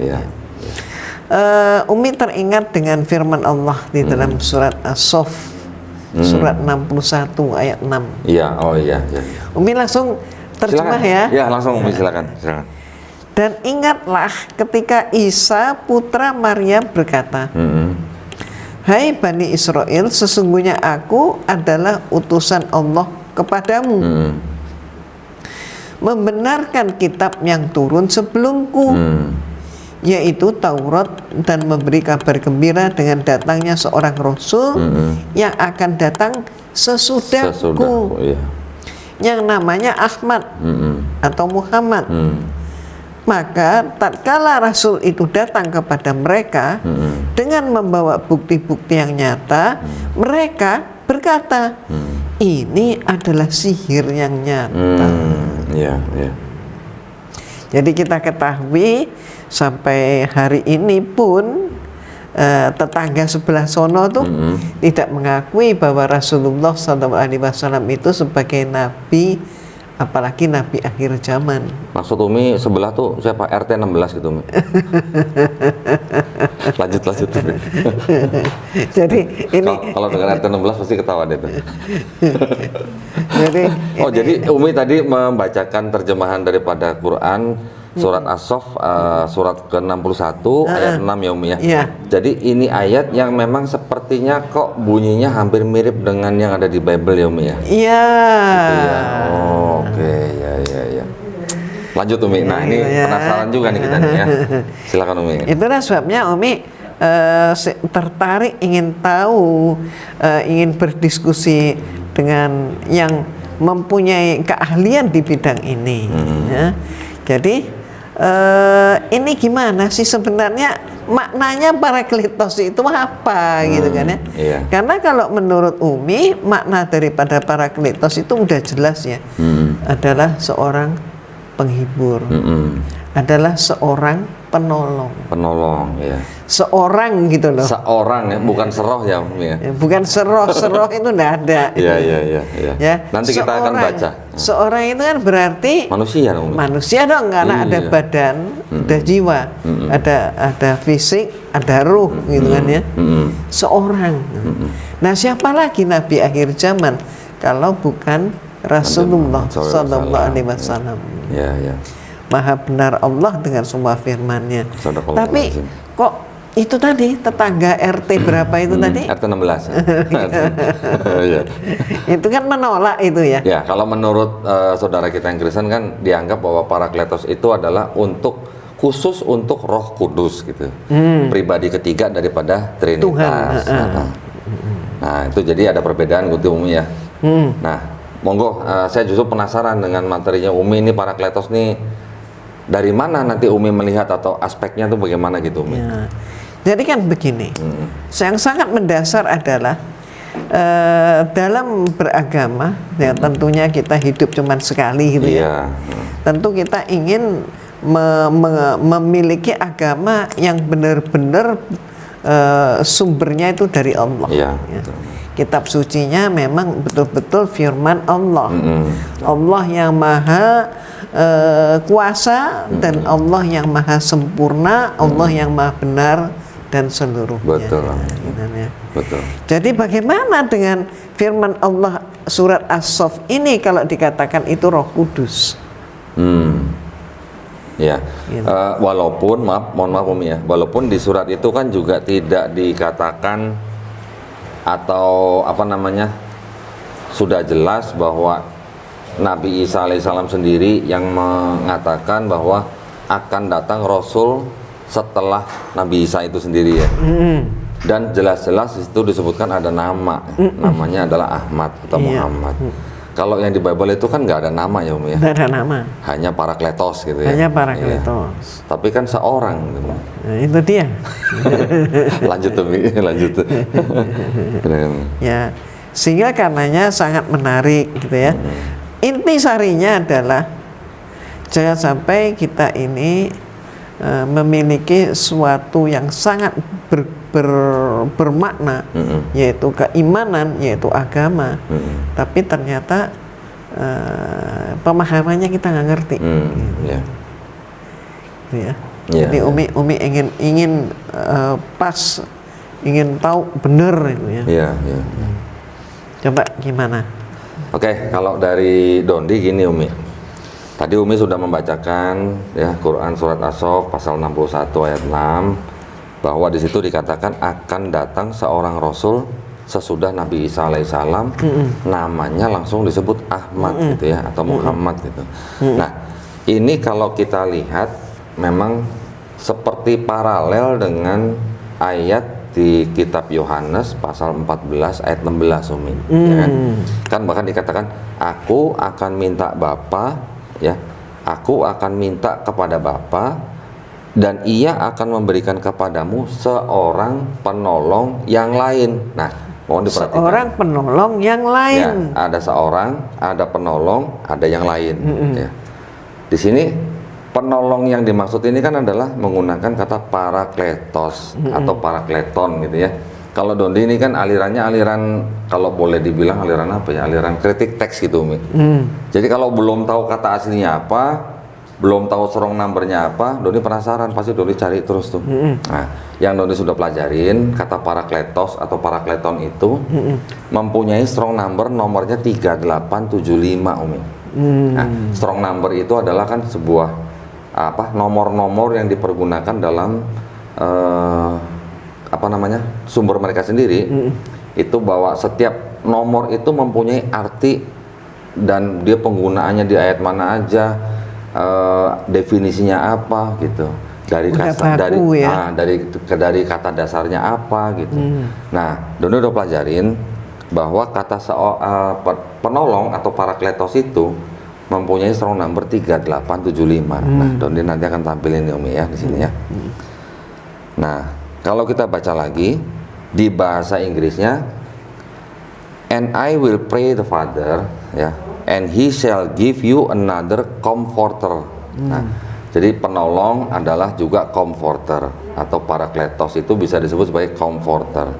Ya. Umi teringat dengan firman Allah di dalam surat As-Saff, surat 61 ayat 6. Iya, oh iya. Ya. Umi langsung terjemah Silakan. ya. Ya, langsung Umi silakan. Dan ingatlah ketika Isa putra Maryam berkata, Hai Bani Israel, sesungguhnya aku adalah utusan Allah kepadamu, membenarkan kitab yang turun sebelumku, yaitu Taurat, dan memberi kabar gembira dengan datangnya seorang Rasul yang akan datang sesudahku, yang namanya Ahmad atau Muhammad. Maka tatkala Rasul itu datang kepada mereka dengan membawa bukti-bukti yang nyata, mereka berkata, ini adalah sihir yang nyata. Jadi kita ketahui sampai hari ini pun tetangga sebelah sono tuh tidak mengakui bahwa Rasulullah SAW itu sebagai nabi, apalagi nabi akhir zaman. Maksud Umi sebelah tuh siapa? RT 16 gitu Umi. lanjut Umi. Jadi ini kalau dengan RT 16 pasti ketawa deh tuh. Jadi jadi Umi tadi membacakan terjemahan daripada Quran surat As-Saff surat ke-61 ayat 6 ya Umi ya. Iya. Jadi ini ayat yang memang sepertinya kok bunyinya hampir mirip dengan yang ada di Bible ya Umi ya. Iya. Gitu ya. Oke, ya. Lanjut Umi. Nah, ini penasaran juga nih kita nih ya. Silakan Umi. Itulah sebabnya Umi tertarik ingin tahu, ingin berdiskusi dengan yang mempunyai keahlian di bidang ini. Ya. Jadi ini gimana sih sebenarnya maknanya Parakletos itu apa gitu kan ya? Iya. Karena kalau menurut Umi makna daripada Parakletos itu udah jelas ya, adalah seorang penghibur, adalah seorang penolong. Penolong, ya. Seorang gitu loh. Seorang ya, bukan seroh ya, Umi ya. Bukan seroh itu enggak ada. Iya. Ya. Nanti kita akan baca. Seorang itu kan berarti manusia dong. Manusia dong, karena ada badan, ada jiwa, ada fisik, ada ruh gitu kan ya. Seorang. Nah, siapa lagi nabi akhir zaman kalau bukan Rasulullah sallallahu alaihi wasallam. Ya. Maha benar Allah dengan semua firman-Nya. Tapi kok itu tadi tetangga RT berapa itu tadi? RT 16. Itu kan menolak itu ya. Ya, kalau menurut saudara kita yang Kristen kan dianggap bahwa Parakletos itu adalah khusus untuk Roh Kudus gitu. Pribadi ketiga daripada Trinitas. Tuhan. Nah, itu jadi ada perbedaan gitu Umi ya. Nah, monggo saya justru penasaran dengan materinya Umi ini Parakletos nih. Dari mana nanti Umi melihat atau aspeknya tuh bagaimana gitu Umi? Ya. Jadi kan begini, yang sangat mendasar adalah dalam beragama, ya tentunya kita hidup cuma sekali gitu ya. Tentu kita ingin memiliki agama yang benar-benar sumbernya itu dari Allah. Ya. Kitab sucinya memang betul-betul firman Allah. Allah yang maha kuasa dan Allah yang maha sempurna, Allah yang maha benar dan seluruhnya. Betul. Jadi bagaimana dengan firman Allah surat As-Saff ini kalau dikatakan itu Roh Kudus? Ya, walaupun mohon maaf Umi ya, walaupun di surat itu kan juga tidak dikatakan atau sudah jelas bahwa Nabi Isa alaihissalam sendiri yang mengatakan bahwa akan datang Rasul setelah Nabi Isa itu sendiri ya. Dan jelas-jelas di situ disebutkan ada nama, namanya adalah Ahmad atau Muhammad. Kalau yang di Bible itu kan nggak ada nama ya Umi ya. Nggak ada nama. Hanya Parakletos gitu ya. Hanya Parakletos. Tapi kan seorang. Gitu. Nah, itu dia. Lanjut Umi, lanjut. Ya, sehingga karenanya sangat menarik gitu ya. Inti sarinya adalah jangan sampai kita ini memiliki sesuatu yang sangat bermakna, yaitu keimanan, yaitu agama, tapi ternyata pemahamannya kita nggak ngerti. Gitu ya. Jadi Umi ingin pas, ingin tahu benar itu ya. Iya, iya. Coba gimana? Oke, kalau dari Dondi gini Umi. Tadi Umi sudah membacakan ya Quran surat As-Saff pasal 61 ayat 6 bahwa di situ dikatakan akan datang seorang rasul sesudah Nabi Isa alaihissalam, namanya langsung disebut Ahmad gitu ya, atau Muhammad gitu. Nah, ini kalau kita lihat memang seperti paralel dengan ayat di kitab Yohanes pasal 14 ayat 16 Umi, ya kan? Kan bahkan dikatakan aku akan minta Bapa, ya, aku akan minta kepada Bapa dan ia akan memberikan kepadamu seorang penolong yang lain. Nah, mohon diperhatikan. Seorang penolong yang lain. Ya, ada seorang, ada penolong, ada yang lain. Ya. Di sini penolong yang dimaksud ini kan adalah menggunakan kata parakletos atau parakleton gitu ya. Kalau Dondi ini kan alirannya aliran, kalau boleh dibilang aliran apa ya? Aliran kritik teks gitu Umi. Jadi kalau belum tahu kata aslinya apa, belum tahu strong numbernya apa, Dondi penasaran, pasti Dondi cari terus tuh. Nah, yang Dondi sudah pelajarin kata parakletos atau parakleton itu mempunyai strong number, nomornya 3875 Umi. Nah, strong number itu adalah kan sebuah nomor-nomor yang dipergunakan dalam sumber mereka sendiri. Itu bahwa setiap nomor itu mempunyai arti dan dia penggunaannya di ayat mana aja, definisinya apa gitu, dari dari kata dasarnya apa gitu. Nah, Dondi udah pelajarin bahwa kata penolong atau parakletos itu mempunyai strong number 3875. Nah, Dondi nanti akan tampilin Umi ya di sini ya. Nah, kalau kita baca lagi di bahasa Inggrisnya, and I will pray the Father, ya, and he shall give you another comforter. Nah, jadi penolong adalah juga comforter atau parakletos, itu bisa disebut sebagai comforter.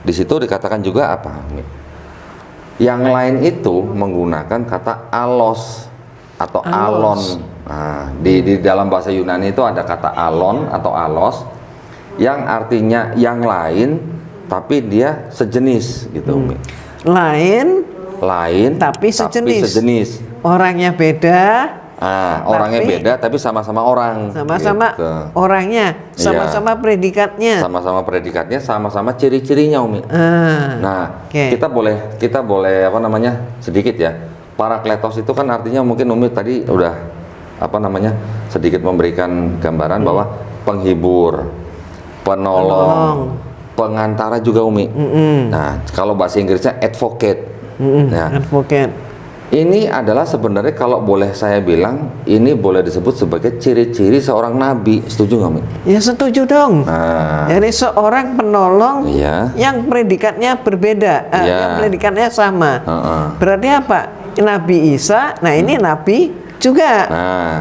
Di situ dikatakan juga apa? Yang lain itu menggunakan kata alos atau alon. Nah, di dalam bahasa Yunani itu ada kata alon atau alos yang artinya yang lain tapi dia sejenis gitu. Lain tapi sejenis. Orangnya beda. Orangnya beda tapi sama-sama orang. Sama-sama gitu. Orangnya, sama-sama predikatnya. Sama-sama predikatnya, sama-sama ciri-cirinya Umi. Nah, kita boleh sedikit ya. Parakletos itu kan artinya mungkin Umi tadi udah sedikit memberikan gambaran bahwa penghibur, penolong, pengantara juga Umi. Nah, kalau bahasa Inggrisnya advocate. Advocate. Ini adalah sebenarnya kalau boleh saya bilang, ini boleh disebut sebagai ciri-ciri seorang nabi. Setuju nggak, Mi? Ya setuju dong. Jadi seorang penolong yang predikatnya berbeda, yang predikatnya sama. Berarti apa? Nabi Isa, nah ini nabi juga.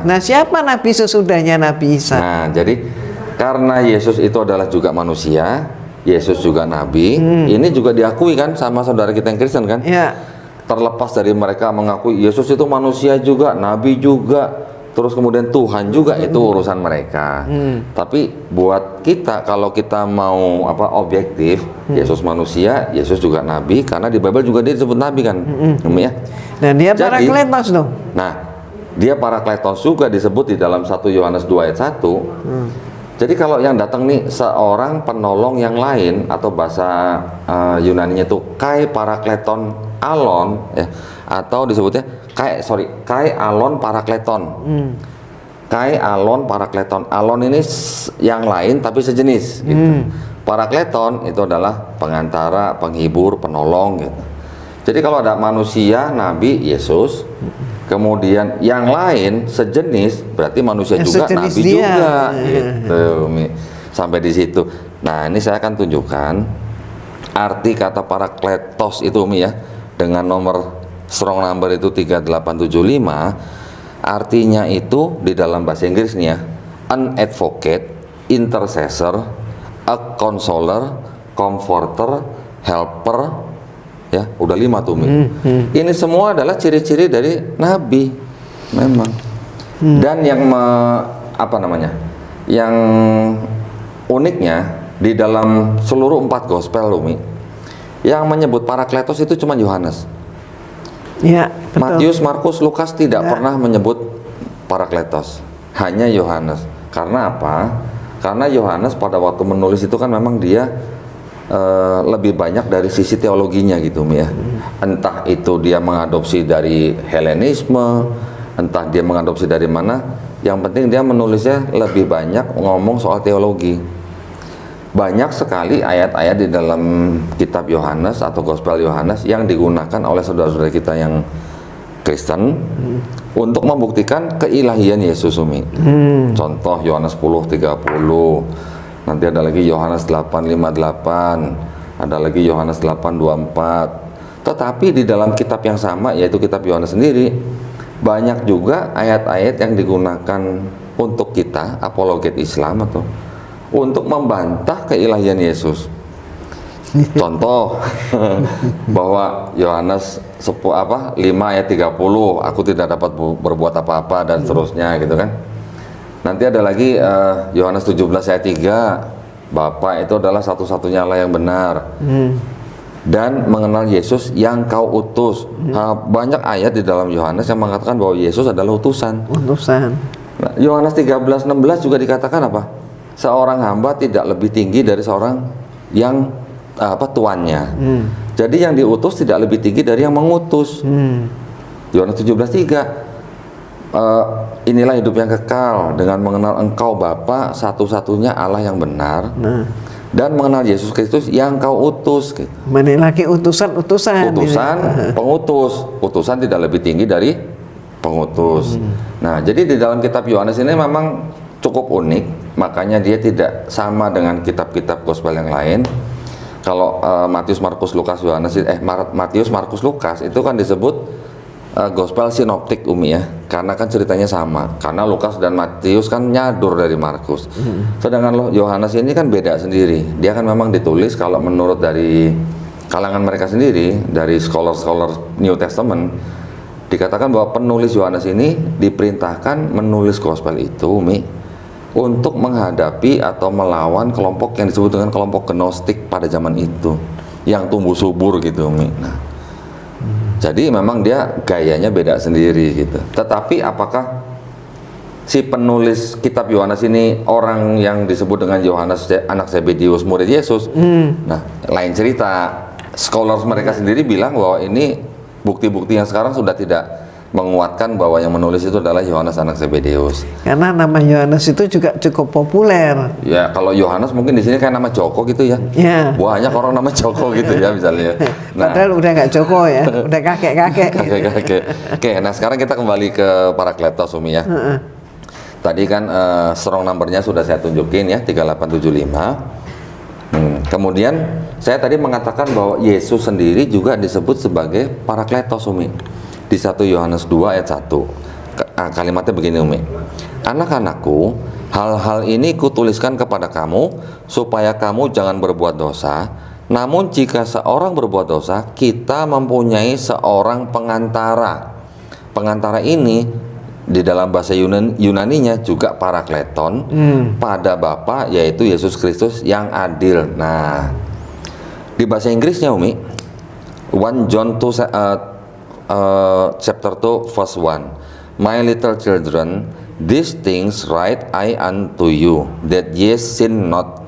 Nah, siapa nabi sesudahnya Nabi Isa? Nah, jadi karena Yesus itu adalah juga manusia, Yesus juga nabi, ini juga diakui kan sama saudara kita yang Kristen kan? Ya. Terlepas dari mereka mengakui Yesus itu manusia juga, nabi juga, terus kemudian Tuhan juga, itu urusan mereka. Tapi buat kita, kalau kita mau objektif, Yesus manusia, Yesus juga nabi, karena di Bible juga dia disebut nabi kan, ya. Dan dia parakletos dong. Nah, dia parakletos juga disebut di dalam 1 Yohanes 2 ayat 1. Jadi kalau yang datang nih seorang penolong yang lain, atau bahasa Yunaninya itu kai parakleton alon, ya, atau disebutnya kai alon parakleton. Kai alon parakleton. Alon ini yang lain tapi sejenis gitu. Parakleton itu adalah pengantara, penghibur, penolong gitu. Jadi kalau ada manusia, nabi, Yesus, kemudian yang lain sejenis, berarti manusia juga, nabi dia juga gitu. Sampai di situ. Nah, ini saya akan tunjukkan arti kata parakletos itu Umi ya, dengan nomor strong number itu 3875. Artinya itu di dalam bahasa Inggris nih ya, an advocate, intercessor, a consoler, comforter, helper, ya udah 5 tuh Mi. Ini semua adalah ciri-ciri dari nabi memang. Dan yang apa namanya? Yang uniknya di dalam seluruh 4 gospel Umi, yang menyebut Parakletos itu cuma Yohanes. Ya, betul. Matius, Markus, Lukas tidak pernah menyebut Parakletos, hanya Yohanes. Karena apa? Karena Yohanes pada waktu menulis itu kan memang dia lebih banyak dari sisi teologinya gitu Umi ya. Entah itu dia mengadopsi dari Helenisme, entah dia mengadopsi dari mana, yang penting dia menulisnya lebih banyak ngomong soal teologi. Banyak sekali ayat-ayat di dalam kitab Yohanes atau Gospel Yohanes yang digunakan oleh saudara-saudara kita yang Kristen untuk membuktikan keilahian Yesus Umi. Contoh Yohanes 10:30, nanti ada lagi Yohanes 8:58, ada lagi Yohanes 8:24. Tetapi di dalam kitab yang sama, yaitu kitab Yohanes sendiri, banyak juga ayat-ayat yang digunakan untuk kita apologet Islam atau untuk membantah keilahian Yesus. Contoh bahwa Yohanes 5 ayat 30, aku tidak dapat berbuat apa-apa dan seterusnya gitu kan. Nanti ada lagi Yohanes 17 ayat 3, Bapa itu adalah satu-satunya Allah yang benar. Dan mengenal Yesus yang kau utus. Banyak ayat di dalam Yohanes yang mengatakan bahwa Yesus adalah utusan. Nah, Yohanes 13:16 juga dikatakan apa? Seorang hamba tidak lebih tinggi dari seorang yang tuannya. Jadi yang diutus tidak lebih tinggi dari yang mengutus. Yohanes 17:3, inilah hidup yang kekal dengan mengenal Engkau Bapa satu-satunya Allah yang benar, dan mengenal Yesus Kristus yang kau utus. Gitu. Mana lagi utusan, pengutus. Utusan tidak lebih tinggi dari pengutus. Nah, jadi di dalam kitab Yohanes ini memang cukup unik, makanya dia tidak sama dengan kitab-kitab gospel yang lain. Kalau Matius, Markus, Lukas, Yohanes, Matius, Markus, Lukas itu kan disebut gospel sinoptik Umi ya, karena kan ceritanya sama. Karena Lukas dan Matius kan nyadur dari Markus. Sedangkan Yohanes ini kan beda sendiri. Dia kan memang ditulis kalau menurut dari kalangan mereka sendiri, dari scholar-scholar New Testament, dikatakan bahwa penulis Yohanes ini diperintahkan menulis gospel itu Umi untuk menghadapi atau melawan kelompok yang disebut dengan kelompok Gnostik pada zaman itu, yang tumbuh subur gitu Umi. Nah, jadi memang dia gayanya beda sendiri gitu. Tetapi apakah si penulis kitab Yohanes ini orang yang disebut dengan Yohanes anak Zebedeus murid Yesus? Nah, lain cerita. Scholars mereka sendiri bilang bahwa ini bukti-bukti yang sekarang sudah tidak menguatkan bahwa yang menulis itu adalah Yohanes anak Zebedeus. Karena nama Yohanes itu juga cukup populer. Ya, kalau Yohanes mungkin di sini kayak nama Joko gitu ya. Ya. Banyak orang nama Joko gitu ya misalnya. Nah, padahal udah nggak Joko ya, udah kakek-kakek. Kakek-kakek. Oke, nah sekarang kita kembali ke Parakletos Umi ya. Tadi kan strong number-nya sudah saya tunjukin ya, 3875. Kemudian saya tadi mengatakan bahwa Yesus sendiri juga disebut sebagai Parakletos Umi. Di 1 Yohanes 2 ayat 1 kalimatnya begini Umi, anak-anakku, hal-hal ini kutuliskan kepada kamu supaya kamu jangan berbuat dosa. Namun jika seorang berbuat dosa, kita mempunyai seorang pengantara. Pengantara ini di dalam bahasa Yunaninya juga Parakleton pada Bapa, yaitu Yesus Kristus yang adil. Nah, di bahasa Inggrisnya Umi, 1 John 2 chapter 2 verse 1, my little children, these things write I unto you, that ye sin not.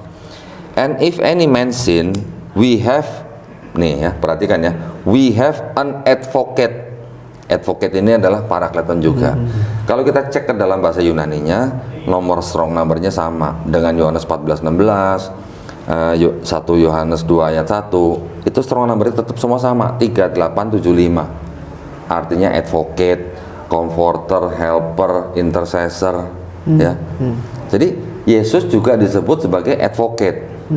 And if any man sin, we have, nih ya, perhatikan ya, we have an advocate. Advocate ini adalah Parakleton juga. Kalau kita cek ke dalam bahasa Yunaninya, nomor strong number-nya sama dengan Yohanes 14:16, 1 Yohanes 2 ayat 1, itu strong number-nya tetap semua sama, 3875. Artinya advocate, comforter, helper, intercessor, ya. Jadi Yesus juga disebut sebagai advocate.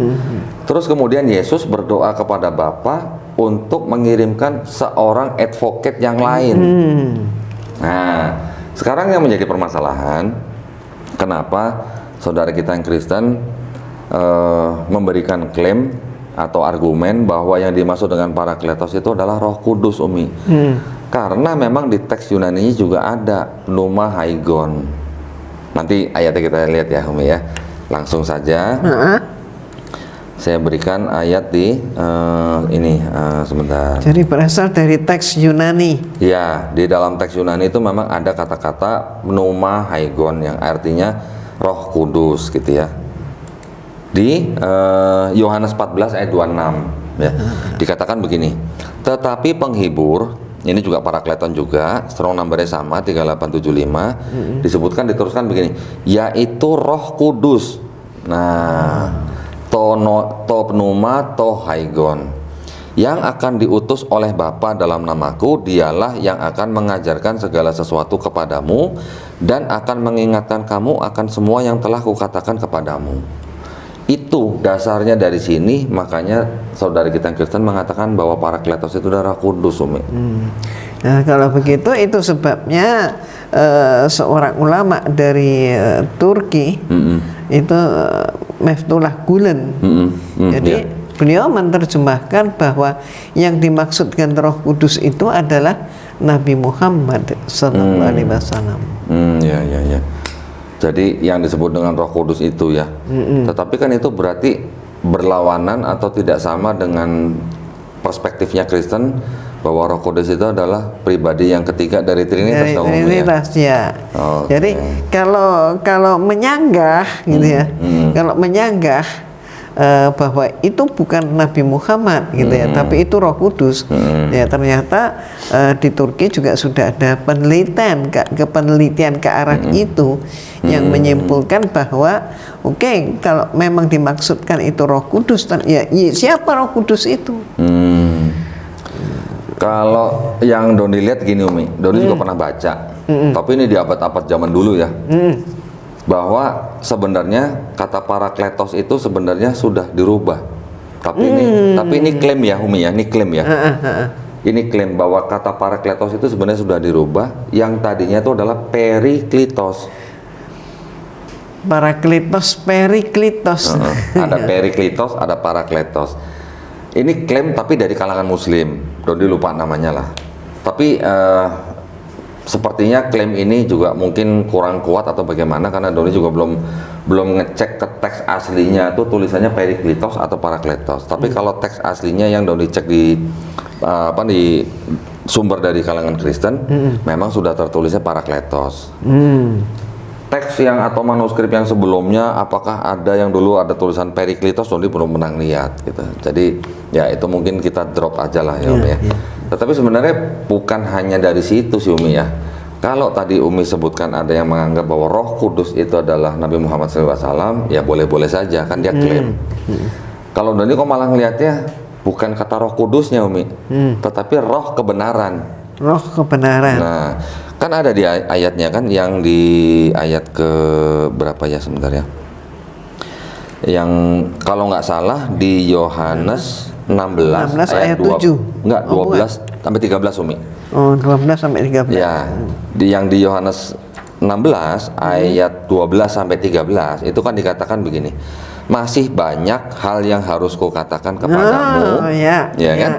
Terus kemudian Yesus berdoa kepada Bapa untuk mengirimkan seorang advocate yang lain. Nah, sekarang yang menjadi permasalahan, kenapa saudara kita yang Kristen memberikan klaim atau argumen bahwa yang dimaksud dengan Parakletos itu adalah Roh Kudus Umi. Karena memang di teks Yunani juga ada pneuma haigon. Nanti ayatnya kita lihat ya Umi ya. Langsung saja. Saya berikan ayat di ini sebentar. Jadi berasal dari teks Yunani. Ya, di dalam teks Yunani itu memang ada kata-kata pneuma haigon yang artinya Roh Kudus gitu ya. Di Yohanes 14 ayat 26 ya. Dikatakan begini. Tetapi penghibur, ini juga Parakleton juga, strong numbernya sama 3875, diteruskan begini, yaitu Roh Kudus. Nah, to pneuma to haigon, yang akan diutus oleh Bapa dalam namaku, dialah yang akan mengajarkan segala sesuatu kepadamu dan akan mengingatkan kamu akan semua yang telah kukatakan kepadamu. Itu dasarnya dari sini, makanya saudara kita yang Kristen mengatakan bahwa Parakletos itu darah kudus, Umi. Nah, kalau begitu itu sebabnya seorang ulama dari Turki itu Meftullah Gulen. Jadi beliau menerjemahkan bahwa yang dimaksudkan Roh Kudus itu adalah Nabi Muhammad SAW. Ya. Jadi yang disebut dengan Roh Kudus itu ya. Tetapi kan itu berarti berlawanan atau tidak sama dengan perspektifnya Kristen bahwa Roh Kudus itu adalah pribadi yang ketiga dari Trinitas. Trinitas ya. Okay. Jadi kalau menyanggah gitu ya. Kalau menyanggah bahwa itu bukan Nabi Muhammad gitu ya, tapi itu Roh Kudus. Ya ternyata di Turki juga sudah ada penelitian ke arah itu yang menyimpulkan bahwa oke, kalau memang dimaksudkan itu Roh Kudus, ya siapa Roh Kudus itu? Kalau yang Doni lihat gini Umi, Doni juga pernah baca, tapi ini di abad-abad zaman dulu ya. Bahwa sebenarnya kata Parakletos itu sebenarnya sudah dirubah. Tapi ini klaim ya Umi ya, ini klaim ya. Ini klaim bahwa kata Parakletos itu sebenarnya sudah dirubah, yang tadinya itu adalah Periklitos. Periklitos. Ada Periklitos, ada Parakletos. Ini klaim tapi dari kalangan Muslim. Dodi lupa namanya lah. Tapi sepertinya klaim ini juga mungkin kurang kuat atau bagaimana, karena Doni juga belum ngecek ke teks aslinya itu tulisannya Periklitos atau Parakletos. Tapi kalau teks aslinya yang Doni cek di sumber dari kalangan Kristen, memang sudah tertulisnya Parakletos. Teks yang atau manuskrip yang sebelumnya, apakah ada yang dulu ada tulisan Periklitos, Doni belum pernah lihat gitu. Jadi ya itu mungkin kita drop aja lah ya Umi ya. Tetapi sebenarnya bukan hanya dari situ sih Umi ya. Kalau tadi Umi sebutkan ada yang menganggap bahwa Roh Kudus itu adalah Nabi Muhammad SAW, ya boleh-boleh saja kan dia klaim. Kalau Doni kok malah ngelihatnya bukan kata Roh Kudusnya Umi, tetapi Roh Kebenaran. Roh Kebenaran. Nah, kan ada di ayatnya kan, yang di ayat ke berapa ya sebentar ya? Yang kalau nggak salah di Yohanes 16 ayat 7. Enggak, 12 sampai 13 Umi. Oh, 12 sampai 13. Ya, yang di Yohanes 16 ayat 12 sampai 13 itu kan dikatakan begini. Masih banyak hal yang harus kukatakan kepadamu, kan?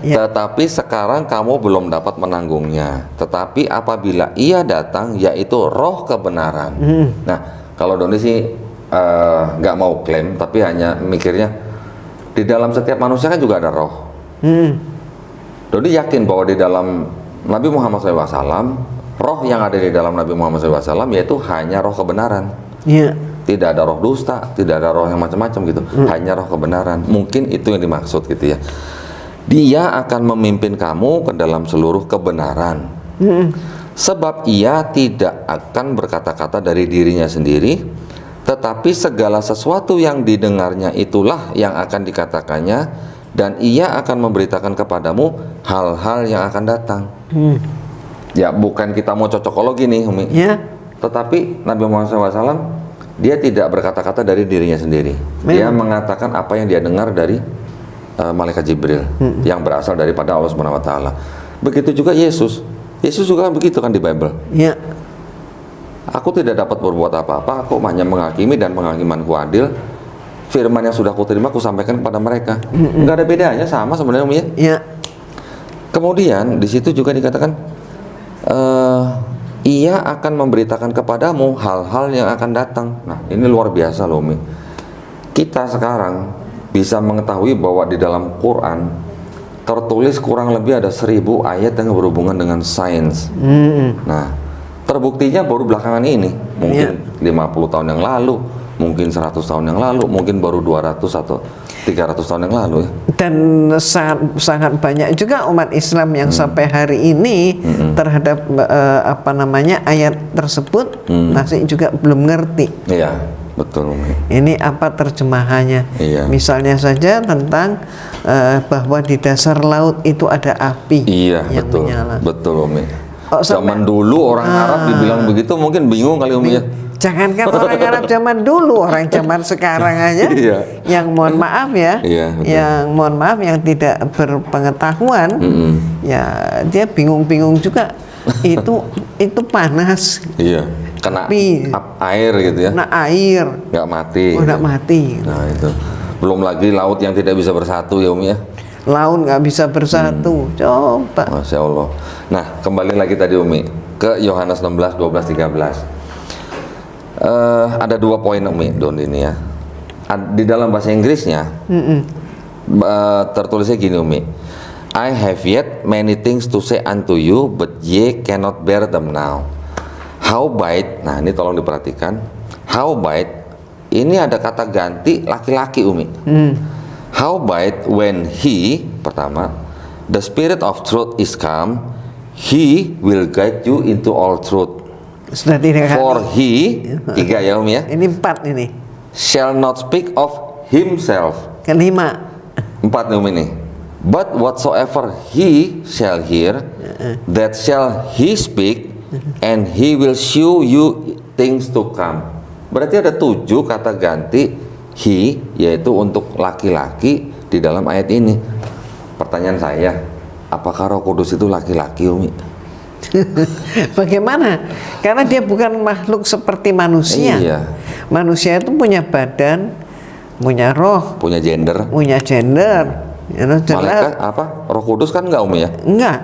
Tetapi sekarang kamu belum dapat menanggungnya. Tetapi apabila Ia datang, yaitu Roh Kebenaran. Nah, kalau Doni sih nggak mau klaim, tapi hanya mikirnya di dalam setiap manusia kan juga ada roh. Doni yakin bahwa di dalam Nabi Muhammad SAW, roh yang ada di dalam Nabi Muhammad SAW yaitu hanya roh kebenaran. Tidak ada roh dusta, tidak ada roh yang macam-macam gitu, hanya roh kebenaran. Mungkin itu yang dimaksud gitu ya. Dia akan memimpin kamu ke dalam seluruh kebenaran. Sebab Ia tidak akan berkata-kata dari dirinya sendiri, tetapi segala sesuatu yang didengarnya itulah yang akan dikatakannya, dan Ia akan memberitakan kepadamu hal-hal yang akan datang. Ya bukan kita mau cocokologi nih Umi, tetapi Nabi Muhammad SAW dia tidak berkata-kata dari dirinya sendiri. Dia mengatakan apa yang dia dengar dari malaikat Jibril yang berasal daripada Allah Subhanahu wa taala. Begitu juga Yesus. Yesus juga begitu kan di Bible. Aku tidak dapat berbuat apa-apa, aku hanya menghakimi dan penghakimanku adil. Firman yang sudah kuterima aku sampaikan kepada mereka. Enggak ada bedanya, sama sebenarnya Umi ya. Kemudian di situ juga dikatakan Ia akan memberitakan kepadamu hal-hal yang akan datang. Nah, ini luar biasa loh, Umi. Kita sekarang bisa mengetahui bahwa di dalam Quran tertulis kurang lebih ada 1000 ayat yang berhubungan dengan sains. Nah, terbuktinya baru belakangan ini, mungkin 50 tahun yang lalu, mungkin 100 tahun yang lalu, mungkin baru 200 atau 300 tahun yang lalu ya. Dan sangat banyak juga umat Islam yang sampai hari ini terhadap ayat tersebut masih juga belum ngerti. Iya, betul, Umi. Ini apa terjemahannya? Iya. Misalnya saja tentang bahwa di dasar laut itu ada api Iya, yang betul. menyala. Betul, Umi. Oh, Zaman dulu orang Arab dibilang begitu mungkin bingung kali, Umi ya. Jangankan orang Arab zaman dulu, orang zaman sekarang aja, Iya. yang mohon maaf ya, Iya, betul. yang mohon maaf yang tidak berpengetahuan, ya dia bingung-bingung juga. itu panas, Iya, kena Api. air gitu ya, kena air, nggak mati. udah gitu. mati. Nah itu, belum lagi laut yang tidak bisa bersatu ya, Umi ya. Laut nggak bisa bersatu, coba. Masya Allah. Nah, kembali lagi tadi, Umi, ke Yohanes 16, 12, 13. Ada 2 poin, Umi, Don ini ya. Di dalam bahasa Inggrisnya tertulisnya gini, Umi. I have yet many things to say unto you, but ye cannot bear them now. Howbeit, nah ini tolong diperhatikan. Howbeit, ini ada kata ganti laki-laki, Umi. Howbeit, when he, pertama, the spirit of truth is come, he will guide you into all truth. Sudah 3 kali. For he, 3 ya, Umi ya, Ini 4 ini. shall not speak of himself. Kelima. 4 nih, Umi nih. But whatsoever he shall hear, that shall he speak, and he will show you things to come. Berarti ada 7 kata ganti he, yaitu untuk laki-laki di dalam ayat ini. Pertanyaan saya, apakah Roh Kudus itu laki-laki, Umi? Bagaimana? Karena dia bukan makhluk seperti manusia. Iya. Manusia itu punya badan, punya roh, Punya gender. punya gender. Ya, Malaikat apa? Roh Kudus kan enggak, Umi ya? Enggak.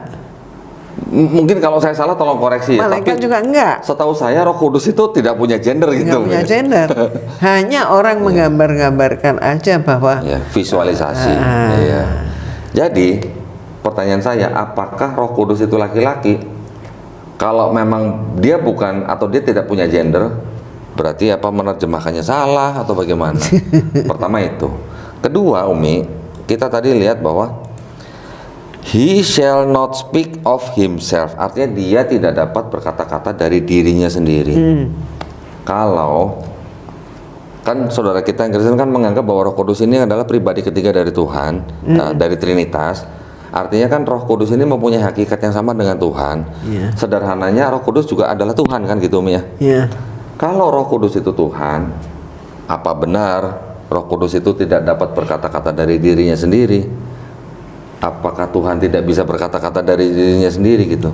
Mungkin kalau saya salah tolong koreksi ya. Malaikat Tapi juga enggak. setahu saya Roh Kudus itu tidak punya gender gitu. Enggak punya Umi. gender. Hanya orang menggambar-gambarkan aja bahwa Ya, visualisasi. Iya. Jadi, pertanyaan saya, apakah Roh Kudus itu laki-laki? Kalau memang dia bukan atau dia tidak punya gender, berarti apa menerjemahkannya salah atau bagaimana? Pertama itu. Kedua, Umi, kita tadi lihat bahwa he shall not speak of himself. Artinya dia tidak dapat berkata-kata dari dirinya sendiri. Kalau kan saudara kita yang Kristen kan menganggap bahwa Roh Kudus ini adalah pribadi ketiga dari Tuhan, dari Trinitas. Artinya kan Roh Kudus ini mempunyai hakikat yang sama dengan Tuhan. Sederhananya Roh Kudus juga adalah Tuhan kan gitu, Umi ya. Kalau Roh Kudus itu Tuhan, apa benar Roh Kudus itu tidak dapat berkata-kata dari dirinya sendiri? Apakah Tuhan tidak bisa berkata-kata dari dirinya sendiri gitu?